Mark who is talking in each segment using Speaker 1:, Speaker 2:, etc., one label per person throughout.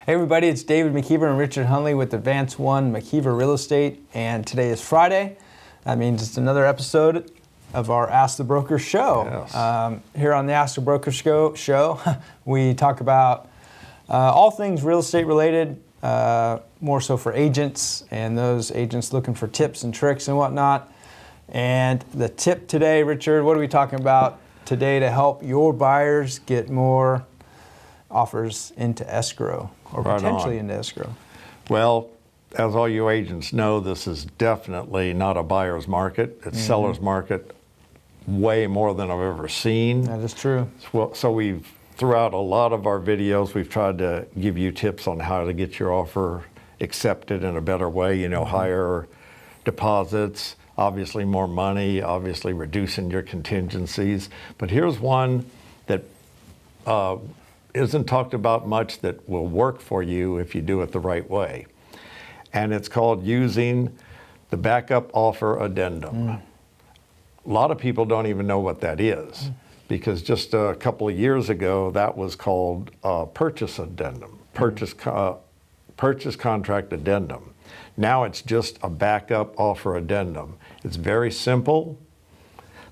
Speaker 1: Hey everybody, it's David McKeever and Richard Hunley with Advance One McKeever Real Estate, and today is Friday. That means it's another episode of our Ask the Broker show.
Speaker 2: Yes.
Speaker 1: Here on the Ask the Broker show, we talk about all things real estate related, more so for agents and those agents looking for tips and tricks and whatnot. And the tip today, Richard, what are we talking about today to help your buyers get more offers into escrow or
Speaker 2: Right
Speaker 1: potentially
Speaker 2: on.
Speaker 1: into escrow?
Speaker 2: Well, as all you agents know, this is definitely not a buyer's market. It's seller's market, way more than I've ever seen.
Speaker 1: That is true.
Speaker 2: Well, so we've, throughout a lot of our videos, we've tried to give you tips on how to get your offer accepted in a better way, higher deposits, obviously more money, obviously reducing your contingencies. But here's one that isn't talked about much that will work for you if you do it the right way. And it's called using the Backup Offer Addendum. A lot of people don't even know what that is, because just a couple of years ago, that was called Purchase Addendum, Purchase Contract Addendum. Now it's just a Backup Offer Addendum. It's very simple.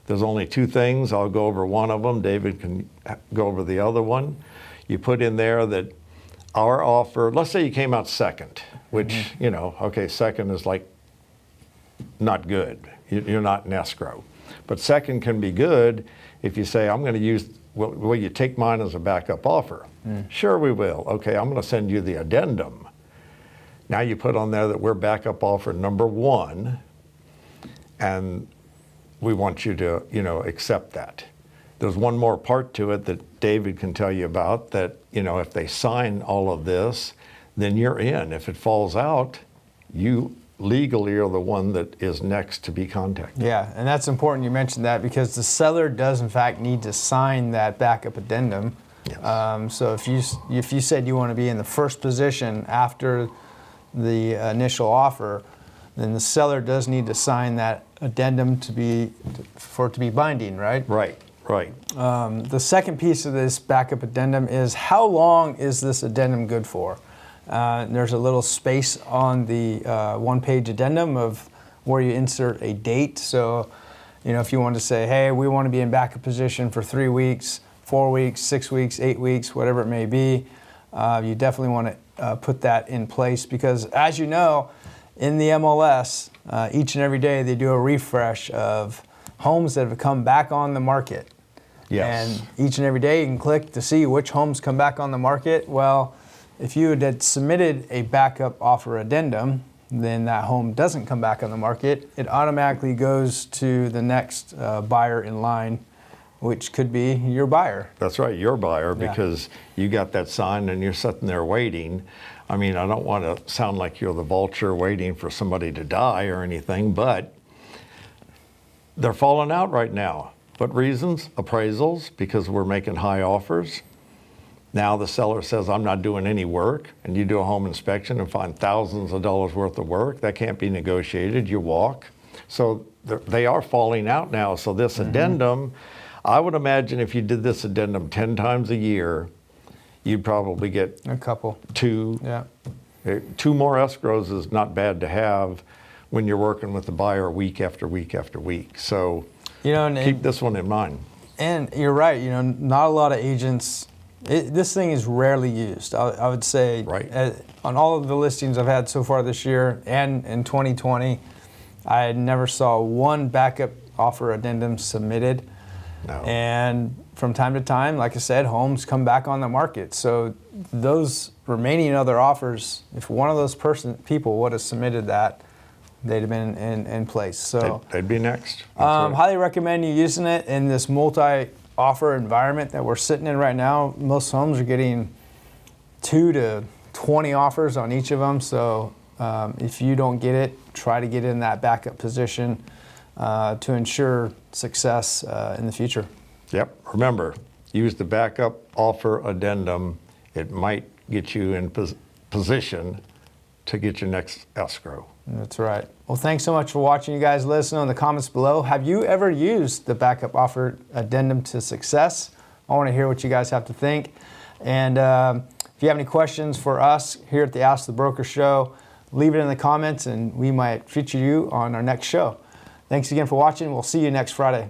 Speaker 2: There's only two things. I'll go over one of them. David can go over the other one. You put in there that our offer, let's say you came out second, which, okay, second is like not good. You're not in escrow. But second can be good if you say, I'm going to use, will you take mine as a backup offer? Sure, we will. Okay, I'm going to send you the addendum. Now you put on there that we're backup offer number one, and we want you to, accept that. There's one more part to it that David can tell you about, that, if they sign all of this, then you're in. If it falls out, you legally are the one that is next to be contacted.
Speaker 1: Yeah, and that's important you mentioned that, because the seller does in fact need to sign that backup addendum.
Speaker 2: Yes.
Speaker 1: So if you said you want to be in the first position after the initial offer, then the seller does need to sign that addendum for it to be binding, right?
Speaker 2: Right.
Speaker 1: The second piece of this backup addendum is, how long is this addendum good for? There's a little space on the one-page addendum of where you insert a date. So, if you want to say, hey, we want to be in backup position for 3 weeks, 4 weeks, 6 weeks, 8 weeks, whatever it may be, you definitely want to put that in place, because as you know, in the MLS, each and every day they do a refresh of homes that have come back on the market.
Speaker 2: Yes.
Speaker 1: And each and every day you can click to see which homes come back on the market. Well, if you had submitted a backup offer addendum, then that home doesn't come back on the market. It automatically goes to the next buyer in line, which could be your buyer.
Speaker 2: That's right, your buyer, because you got that sign and you're sitting there waiting. I mean, I don't want to sound like you're the vulture waiting for somebody to die or anything, but they're falling out right now. What reasons? Appraisals, because we're making high offers. Now the seller says, I'm not doing any work, and you do a home inspection and find thousands of dollars worth of work. That can't be negotiated. You walk. So they are falling out now. So this addendum, I would imagine if you did this addendum 10 times a year, you'd probably get
Speaker 1: a couple.
Speaker 2: Two.
Speaker 1: Yeah.
Speaker 2: 2 more escrows is not bad to have when you're working with the buyer week after week after week. So keep this one in mind.
Speaker 1: And you're right, not a lot of agents, this thing is rarely used. I would say, on all of the listings I've had so far this year and in 2020, I never saw one backup offer addendum submitted.
Speaker 2: No.
Speaker 1: And from time to time, like I said, homes come back on the market. So those remaining other offers, if one of those people would have submitted that, they'd have been in place. So
Speaker 2: they'd be next.
Speaker 1: Highly recommend you using it in this multi-offer environment that we're sitting in right now. Most homes are getting 2 to 20 offers on each of them. So if you don't get it, try to get in that backup position to ensure success in the future.
Speaker 2: Yep. Remember, use the Backup Offer Addendum. It might get you in position to get your next escrow.
Speaker 1: That's right. Well, thanks so much for watching. You guys, let us know in the comments below. Have you ever used the Backup Offer Addendum to success? I want to hear what you guys have to think. And If you have any questions for us here at the Ask the Broker show, leave it in the comments and we might feature you on our next show. Thanks again for watching. We'll see you next Friday.